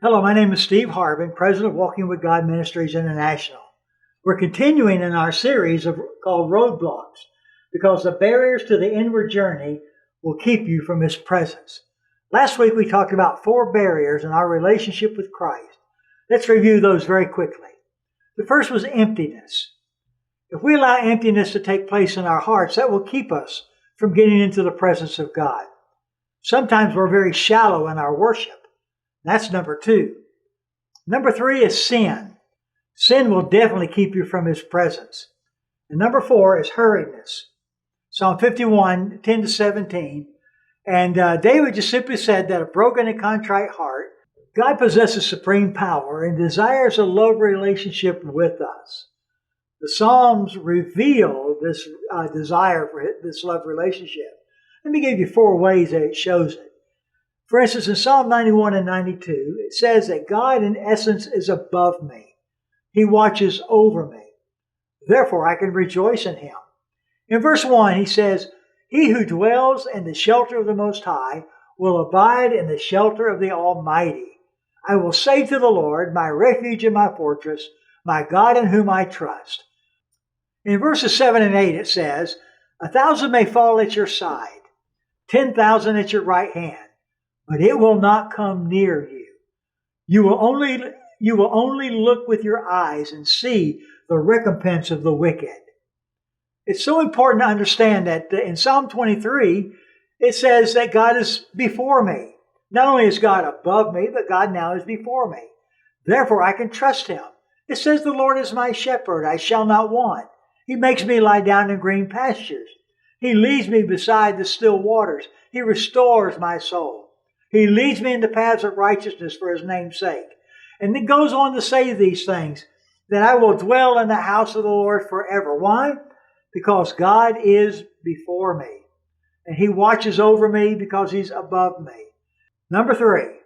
Hello, my name is Steve Harbin, President of Walking with God Ministries International. We're continuing in our series called Roadblocks because the barriers to the inward journey will keep you from His presence. Last week we talked about 4 barriers in our relationship with Christ. Let's review those very quickly. The first was emptiness. If we allow emptiness to take place in our hearts, that will keep us from getting into the presence of God. Sometimes we're very shallow in our worship. That's number 2. Number 3 is sin. Sin will definitely keep you from His presence. And number 4 is hurriedness. Psalm 51, 10-17. And David just simply said that a broken and contrite heart, God possesses supreme power and desires a love relationship with us. The Psalms reveal this desire for this love relationship. Let me give you 4 ways that it shows it. For instance, in Psalm 91 and 92, it says that God in essence is above me. He watches over me. Therefore, I can rejoice in Him. In verse 1, he says, He who dwells in the shelter of the Most High will abide in the shelter of the Almighty. I will say to the Lord, my refuge and my fortress, my God in whom I trust. In verses 7 and 8, it says, 1,000 may fall at your side, 10,000 at your right hand, but it will not come near you. You will only look with your eyes and see the recompense of the wicked. It's so important to understand that in Psalm 23, it says that God is before me. Not only is God above me, but God now is before me. Therefore, I can trust Him. It says, the Lord is my shepherd, I shall not want. He makes me lie down in green pastures. He leads me beside the still waters. He restores my soul. He leads me in the paths of righteousness for His name's sake. And it goes on to say these things, that I will dwell in the house of the Lord forever. Why? Because God is before me. And He watches over me because He's above me. Number 3,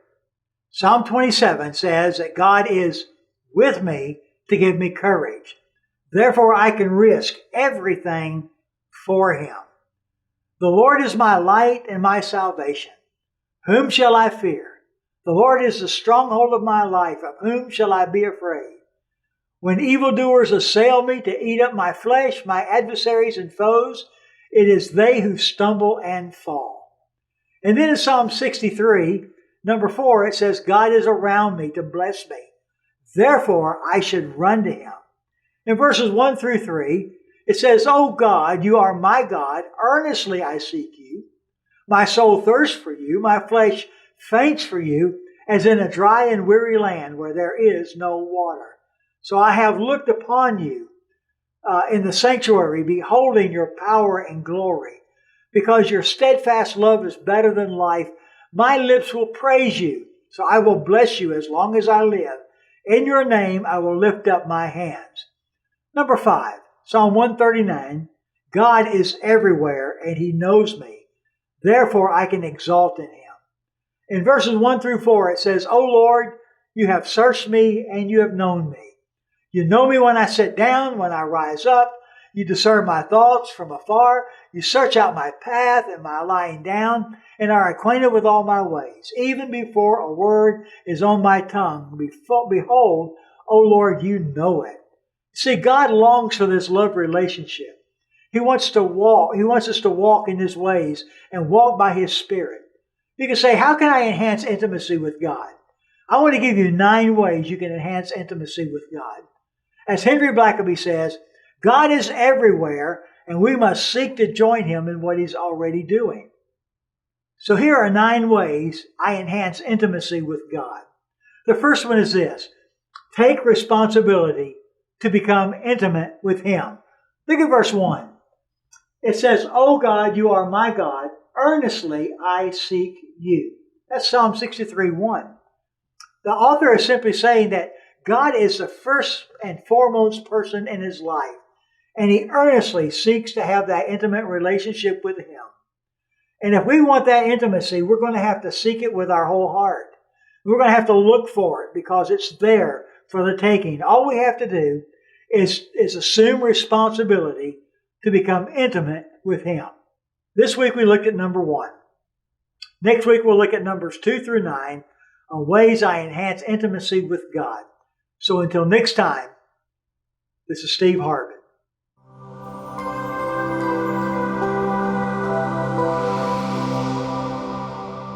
Psalm 27 says that God is with me to give me courage. Therefore, I can risk everything for Him. The Lord is my light and my salvation. Whom shall I fear? The Lord is the stronghold of my life. Of whom shall I be afraid? When evildoers assail me to eat up my flesh, my adversaries and foes, it is they who stumble and fall. And then in Psalm 63, number 4, it says, God is around me to bless me. Therefore, I should run to Him. In verses 1 through 3, it says, O God, you are my God. Earnestly I seek you. My soul thirsts for you. My flesh faints for you, as in a dry and weary land where there is no water. So I have looked upon you in the sanctuary, beholding your power and glory. Because your steadfast love is better than life, my lips will praise you. So I will bless you as long as I live. In your name I will lift up my hands. Number 5, Psalm 139, God is everywhere and He knows me. Therefore I can exalt in Him. In verses 1 through 4 it says, O Lord, you have searched me and you have known me. You know me when I sit down, when I rise up. You discern my thoughts from afar. You search out my path and my lying down, and are acquainted with all my ways. Even before a word is on my tongue, behold, O Lord, you know it. See, God longs for this love relationship. He wants us to walk in His ways and walk by His Spirit. You can say, how can I enhance intimacy with God? I want to give you 9 ways you can enhance intimacy with God. As Henry Blackaby says, God is everywhere, and we must seek to join Him in what He's already doing. So here are 9 ways I enhance intimacy with God. The first one is this: take responsibility to become intimate with Him. Look at verse 1. It says, O God, you are my God. Earnestly I seek you. That's Psalm 63:1. The author is simply saying that God is the first and foremost person in his life, and he earnestly seeks to have that intimate relationship with Him. And if we want that intimacy, we're going to have to seek it with our whole heart. We're going to have to look for it because it's there for the taking. All we have to do is assume responsibility to become intimate with Him. This week we looked at number 1. Next week we'll look at numbers 2 through 9 on ways I enhance intimacy with God. So until next time, this is Steve Harbin.